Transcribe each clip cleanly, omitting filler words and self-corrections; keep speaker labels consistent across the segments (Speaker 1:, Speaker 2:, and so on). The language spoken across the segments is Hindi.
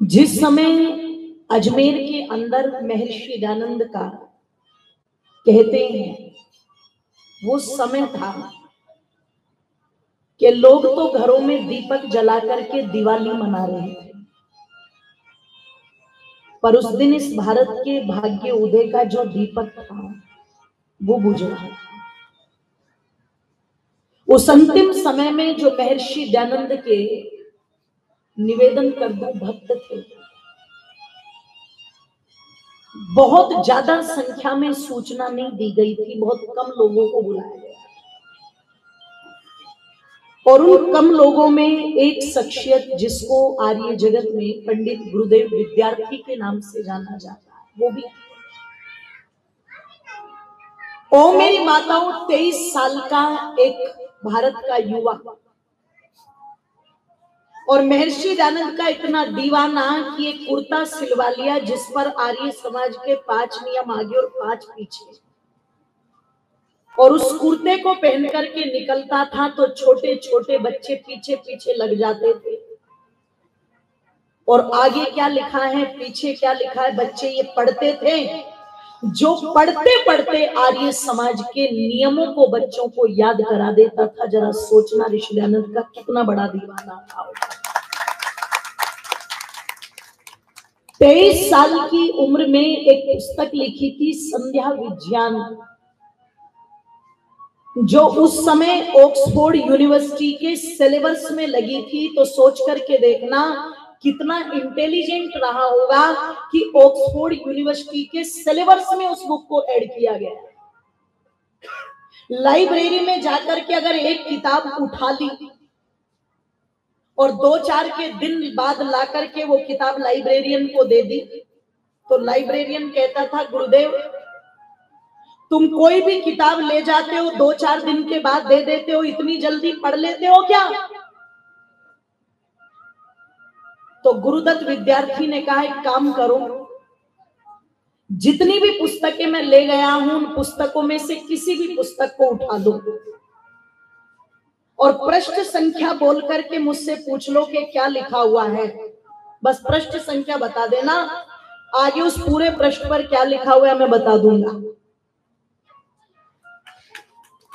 Speaker 1: जिस समय अजमेर के अंदर महर्षि दयानंद का कहते हैं वो समय था कि लोग तो घरों में दीपक जला करके दिवाली मना रहे थे, पर उस दिन इस भारत के भाग्य उदय का जो दीपक था वो बुझ रहा था। उस अंतिम समय में जो महर्षि दयानंद के निवेदन करता भक्त थे, बहुत ज्यादा संख्या में सूचना नहीं दी गई थी, बहुत कम लोगों को बुलाया गया और उन कम लोगों में एक शख्सियत जिसको आर्य जगत में पंडित गुरुदेव विद्यार्थी के नाम से जाना जाता है, वो भी। ओ मेरी माताओं, 23 साल का एक भारत का युवा और महर्षि दयानंद का इतना दीवाना कि एक कुर्ता सिलवा लिया जिस पर आर्य समाज के 5 नियम आगे और 5 पीछे, और उस कुर्ते को पहन करके निकलता था तो छोटे छोटे बच्चे पीछे पीछे लग जाते थे और आगे क्या लिखा है पीछे क्या लिखा है बच्चे ये पढ़ते थे। जो पढ़ते पढ़ते आर्य समाज के नियमों को बच्चों को याद करा देता था। जरा सोचना ऋषि दयानंद का कितना बड़ा दीवाना था। 23 साल की उम्र में एक पुस्तक लिखी थी संध्या विज्ञान, जो उस समय ऑक्सफोर्ड यूनिवर्सिटी के सिलेबस में लगी थी। तो सोच करके देखना कितना इंटेलिजेंट रहा होगा कि ऑक्सफोर्ड यूनिवर्सिटी के सिलेबस में उस बुक को ऐड किया गया। लाइब्रेरी में जाकर के अगर एक किताब उठा ली और 2-4 के दिन बाद ला करके वो किताब लाइब्रेरियन को दे दी तो लाइब्रेरियन कहता था गुरुदेव तुम कोई भी किताब ले जाते हो 2-4 दिन के बाद दे देते हो, इतनी जल्दी पढ़ लेते हो क्या? तो गुरुदत्त विद्यार्थी ने कहा एक काम करो, जितनी भी पुस्तकें मैं ले गया हूं उन पुस्तकों में से किसी भी पुस्तक को उठा दो और पृष्ठ संख्या बोल करके मुझसे पूछ लो कि क्या लिखा हुआ है। बस पृष्ठ संख्या बता देना, आगे उस पूरे पृष्ठ पर क्या लिखा हुआ है मैं बता दूंगा।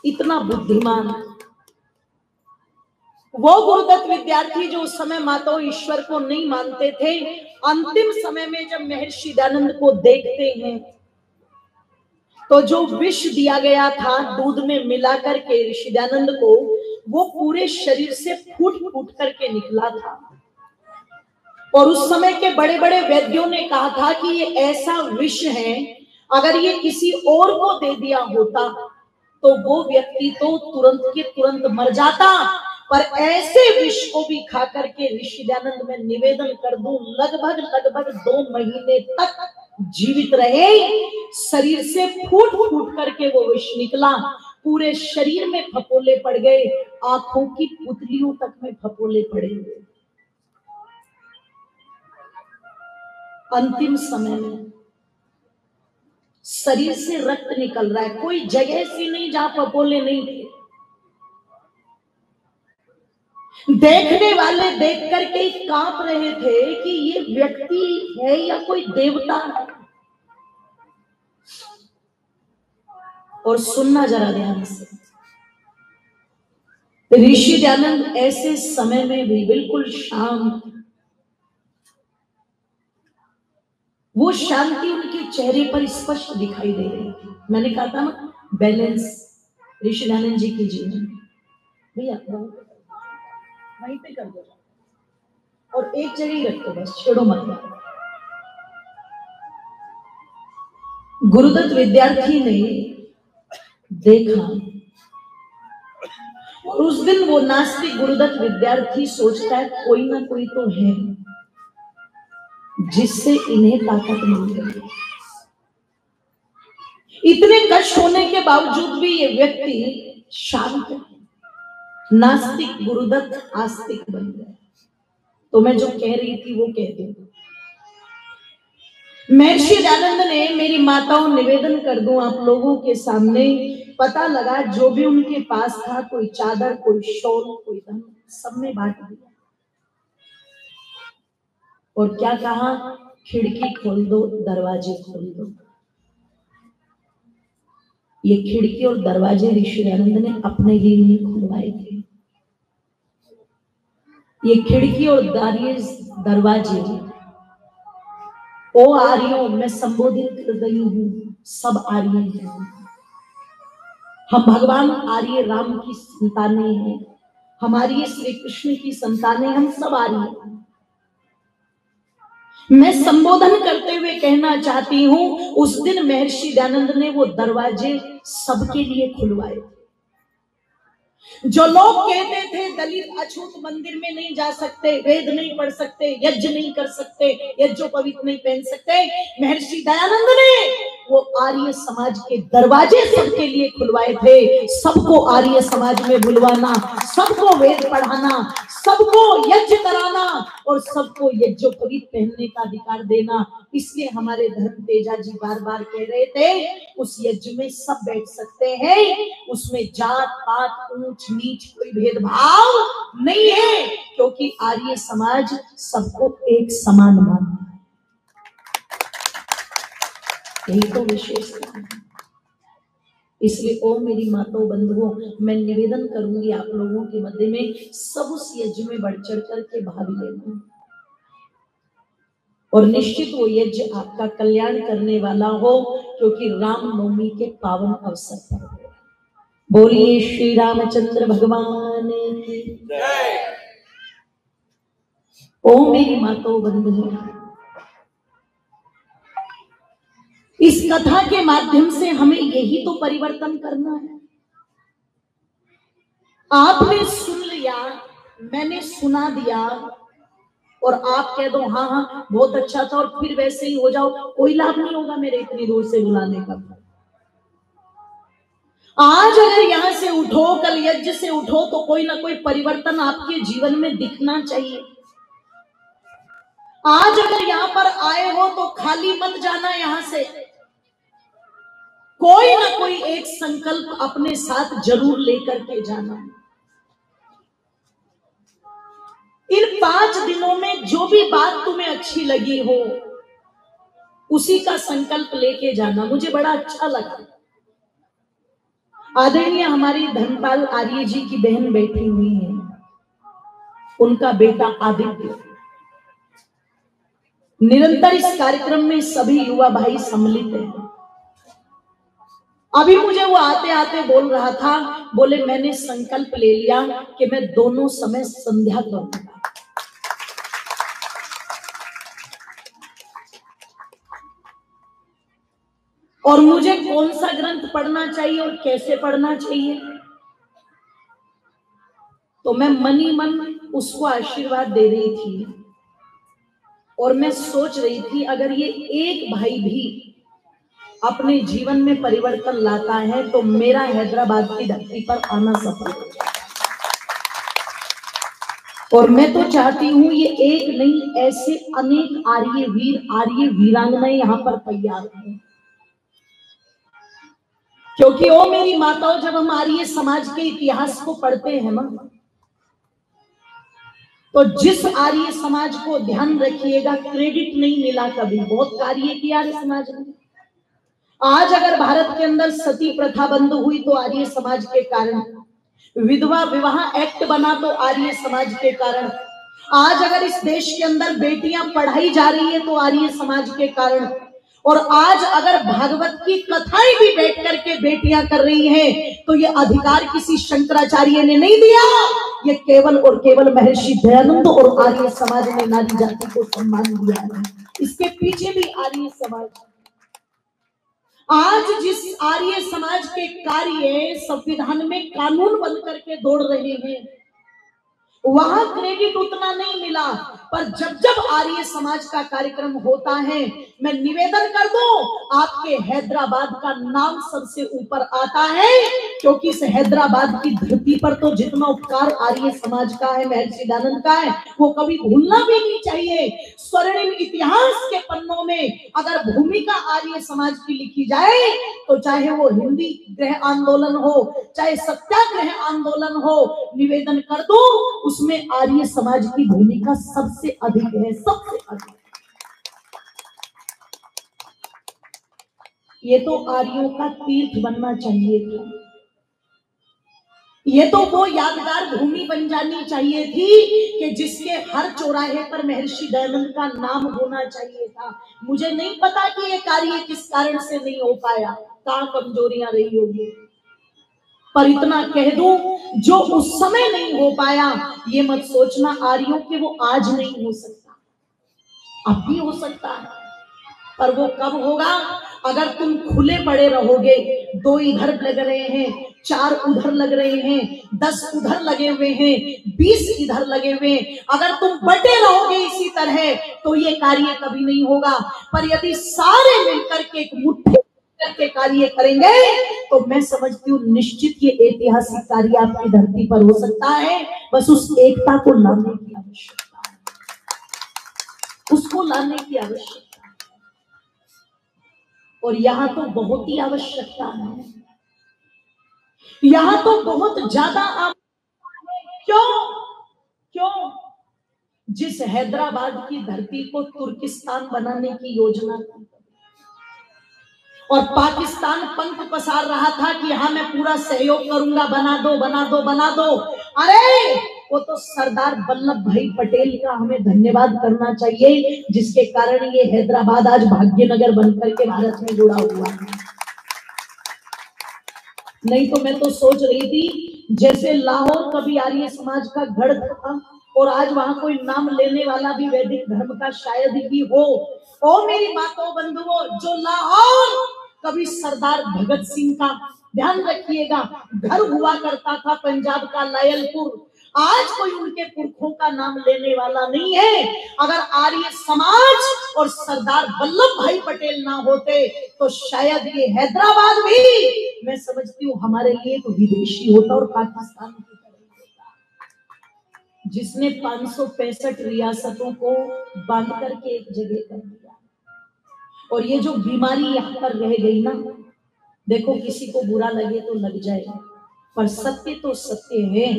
Speaker 1: इतना बुद्धिमान वो गुरुदत्त विद्यार्थी जो उस समय माताओं ईश्वर को नहीं मानते थे, अंतिम समय में जब महर्षि दयानंद को देखते हैं तो जो विष दिया गया था दूध में मिलाकर के ऋषि दयानंद को, वो पूरे शरीर से फूट फूट करके निकला था। और उस समय के बड़े बड़े वैद्यों ने कहा था कि ये ऐसा विष है, अगर ये किसी और को दे दिया होता तो वो व्यक्ति तो तुरंत के तुरंत मर जाता, पर ऐसे विष को भी खा करके ऋषि दयानंद में निवेदन कर दूं लगभग 2 महीने तक जीवित रहे। शरीर से फूट फूट करके वो विष निकला, पूरे शरीर में फपोले पड़ गए, आंखों की पुतलियों तक में फपोले पड़े हुए। अंतिम समय में शरीर से रक्त निकल रहा है, कोई जगह सी नहीं जहां फपोले नहीं थे। देखने वाले देख करके कांप रहे थे कि ये व्यक्ति है या कोई देवता है। और सुनना जरा ध्यान से, ऋषि दयानंद ऐसे समय में भी बिल्कुल शांत, वो शांति उनके चेहरे पर स्पष्ट दिखाई दे रही थी। मैंने कहा था ना बैलेंस ऋषि दयानंद जी की जीवन में। भैया वहीं पे कर दो और एक जगह ही रखो, बस छेड़ो मत। गुरुदत्त विद्यार्थी ने देखा और उस दिन वो नास्तिक गुरुदत्त विद्यार्थी सोचता है कोई ना कोई तो है जिससे इन्हें ताकत मिल रही है। इतने कष्ट होने के बावजूद भी ये व्यक्ति शांत है। नास्तिक गुरुदत्त आस्तिक बन गए। तो मैं जो कह रही थी वो कह दूं, महर्षि दयानंद ने, मेरी माताओं निवेदन कर दूं आप लोगों के सामने, पता लगा जो भी उनके पास था, कोई चादर, कोई शॉल, कोई धन, सब में बांट दिया। और क्या कहा, खिड़की खोल दो, दरवाजे खोल दो। ये खिड़की और दरवाजे ऋषि दयानंद ने अपने लिए नहीं खुलवाए थे। ये खिड़की और दरवाजे ओ आर्यों में संबोधित कर रही हूं, सब आर्य हैं। हम भगवान आर्य राम की संतानें हैं, हमारी श्री कृष्ण की संतानें, हम सब आर्य हैं। मैं संबोधन करते हुए कहना चाहती हूं, उस दिन महर्षि दयानंद ने वो दरवाजे सबके लिए खुलवाए। जो लोग कहते थे दलित अछूत मंदिर में नहीं जा सकते, वेद नहीं पढ़ सकते, यज्ञ नहीं कर सकते, यज्ञोपवीत नहीं पहन सकते, महर्षि दयानंद ने वो आर्य समाज के दरवाजे सबके लिए खुलवाए थे। सबको आर्य समाज में बुलवाना, सबको वेद पढ़ाना, सबको यज्ञ कराना और सबको यज्ञोपवीत पहनने का अधिकार देना। इसलिए हमारे धर्म तेजा जी बार बार कह रहे थे, उस यज्ञ में सब बैठ सकते हैं, उसमें जात पात ऊंच नीच कोई भेदभाव नहीं है, क्योंकि आर्य समाज सबको एक समान मानता है। यही तो विशेषता है। इसलिए ओ मेरी माताओं बंधुओं, मैं निवेदन करूंगी आप लोगों के मध्य में सब उस यज्ञ में बढ़ चढ़ करके भाग लेना, और निश्चित वो यज्ञ आपका कल्याण करने वाला हो, क्योंकि रामनवमी के पावन अवसर पर हो। बोलिए श्री रामचंद्र भगवान की जय। ओ मेरी माताओं बंधुओं, इस कथा के माध्यम से हमें यही तो परिवर्तन करना है। आपने सुन लिया, मैंने सुना दिया, और आप कह दो हाँ हाँ बहुत अच्छा था और फिर वैसे ही हो जाओ, कोई लाभ नहीं होगा मेरे इतनी दूर से बुलाने का। आज अगर यहां से उठो, कल यज्ञ से उठो, तो कोई ना कोई परिवर्तन आपके जीवन में दिखना चाहिए। आज अगर यहां पर आए हो तो खाली मत जाना, यहां से कोई ना कोई एक संकल्प अपने साथ जरूर लेकर के जाना। इन 5 दिनों में जो भी बात तुम्हें अच्छी लगी हो, उसी का संकल्प लेके जाना। मुझे बड़ा अच्छा लगा, आदरणीय हमारी धर्मपाल आर्य जी की बहन बैठी हुई है, उनका बेटा आदित्य निरंतर इस कार्यक्रम में सभी युवा भाई सम्मिलित हैं। अभी मुझे वो आते आते बोल रहा था, बोले मैंने संकल्प ले लिया कि मैं दोनों समय संध्या करूंगा। और मुझे कौन सा ग्रंथ पढ़ना चाहिए और कैसे पढ़ना चाहिए, तो मैं मन ही मन उसको आशीर्वाद दे रही थी। और मैं सोच रही थी, अगर ये एक भाई भी अपने जीवन में परिवर्तन लाता है तो मेरा हैदराबाद की धरती पर आना सफल हो जाए। और मैं तो चाहती हूं ये एक नहीं, ऐसे अनेक आर्य वीर आर्य वीरांगनाएं यहां पर तैयार हैं। क्योंकि ओ मेरी माताओं, जब हम आर्य समाज के इतिहास को पढ़ते हैं ना, तो जिस आर्य समाज को ध्यान रखिएगा क्रेडिट नहीं मिला कभी, बहुत कार्य किया आर्य समाज ने। आज अगर भारत के अंदर सती प्रथा बंद हुई तो आर्य समाज के कारण, विधवा विवाह एक्ट बना तो आर्य समाज के कारण, आज अगर इस देश के अंदर बेटियां पढ़ाई जा रही है तो आर्य समाज के कारण, और आज अगर भागवत की कथाएं भी बैठ करके बेटियां कर रही हैं तो ये अधिकार किसी शंकराचार्य ने नहीं दिया, ये केवल और केवल महर्षि दयानंद और आर्य समाज ने नारी जाति को सम्मान दिया है। इसके पीछे भी आर्य समाज। आज जिस आर्य समाज के कार्य संविधान में कानून बन करके दौड़ रहे हैं, वहां क्रेडिट उतना नहीं मिला, पर जब जब आर्य समाज का कार्यक्रम होता है, मैं निवेदन कर दूं, आपके हैदराबाद का नाम सबसे ऊपर आता है, क्योंकि इस हैदराबाद की धरती पर तो जितना उपकार आर्य समाज का है, महर्षि दयानंद का है, वो कभी भूलना भी नहीं चाहिए। स्वर्णिम इतिहास के पन्नों में अगर भूमिका आर्य समाज की लिखी जाए, तो चाहे वो हिंदी गृह आंदोलन हो, चाहे सत्याग्रह आंदोलन हो, निवेदन कर दूं, उसमें आर्य समाज की भूमिका सबसे सबसे अधिक है, सबसे अधिक। ये तो आर्यों का तीर्थ बनना चाहिए था, ये तो वो यादगार भूमि बन जानी चाहिए थी कि जिसके हर चौराहे पर महर्षि दयानंद का नाम होना चाहिए था। मुझे नहीं पता कि ये कार्य किस कारण से नहीं हो पाया, कहां कमजोरियां रही होगी, पर इतना कह दूं, जो उस समय नहीं हो पाया, ये मत सोचना आर्यों के वो आज नहीं हो सकता, अब भी हो सकता है, पर वो कब होगा? अगर तुम खुले पड़े रहोगे, 2 इधर लग रहे हैं, 4 उधर लग रहे हैं, 10 उधर लगे हुए हैं, 20 इधर लगे हुए हैं, अगर तुम बटे रहोगे इसी तरह तो ये कार्य कभी नहीं होगा। पर यदि सारे मिलकर के एक मुट्ठी करके कार्य करेंगे तो मैं समझती हूँ निश्चित ये ऐतिहासिक कार्य आपकी धरती पर हो सकता है। बस उस एकता को लाने की आवश्यकता है, उसको लाने की आवश्यकता है, और यहां तो बहुत ही आवश्यकता है, यहां तो बहुत ज्यादा आवश्यकता है। क्यों? क्यों? जिस हैदराबाद की धरती को तुर्किस्तान बनाने की योजना थी और पाकिस्तान पंख पसार रहा था कि हाँ मैं पूरा सहयोग करूंगा, बना दो बना दो बना दो, अरे वो तो सरदार वल्लभ भाई पटेल का हमें धन्यवाद करना चाहिए, जिसके कारण ये हैदराबाद आज भाग्यनगर बनकर के भारत में जुड़ा हुआ है। नहीं तो मैं तो सोच रही थी जैसे लाहौर कभी आर्य समाज का गढ़ था और आज वहां कोई नाम लेने वाला भी वैदिक धर्म का शायद ही हो। ओ मेरी माताओं बंधुओं, जो लाहौर कभी सरदार भगत सिंह का, ध्यान रखिएगा, घर हुआ करता था पंजाब का लायलपुर, आज कोई उनके पुरखों का नाम लेने वाला नहीं है। अगर आर्य समाज और सरदार वल्लभ भाई पटेल ना होते तो शायद ये हैदराबाद भी मैं समझती हूँ हमारे लिए तो विदेशी होता और पाकिस्तान की तरह होता, जिसने 565 रियासतों को बांध करके एक जगह कर दिया। और ये जो बीमारी यहाँ पर रह गई ना, देखो किसी को बुरा लगे तो लग जाए, पर सत्य तो सत्य है।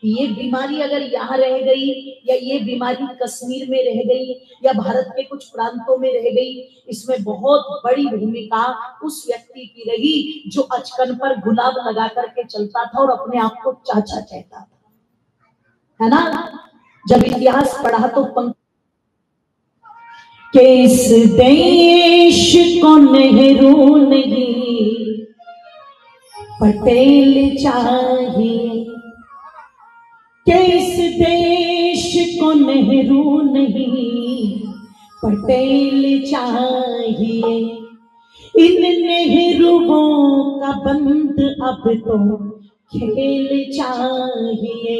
Speaker 1: ये बीमारी अगर यहाँ रह गई, या ये बीमारी कश्मीर में रह गई, या भारत के कुछ प्रांतों में रह गई, इसमें बहुत बड़ी भूमिका उस व्यक्ति की रही जो अचकन पर गुलाब लगा करके चलता था और अपने आप को चाचा कहता था, है ना? जब इतिहास पढ़ा तो पंख के इस देश को नेहरू नहीं पटेल चाहिए, कि इस देश को नेहरू नहीं पटेल चाहिए, इन नेहरूओं का बंद अब तो खेल चाहिए,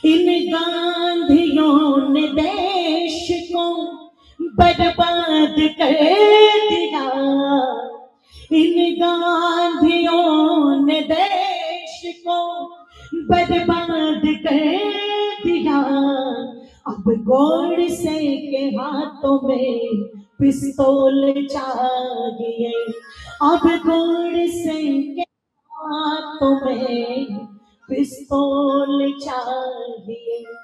Speaker 1: इन गांधियों ने देश को बर्बाद कर दिया, इन गांधियों ने देश को बर्बाद कर दिया, अब गोडसे के हाथों में पिस्तौल चाहिए, अब गोडसे के हाथों में पिस्तौल चाहिए।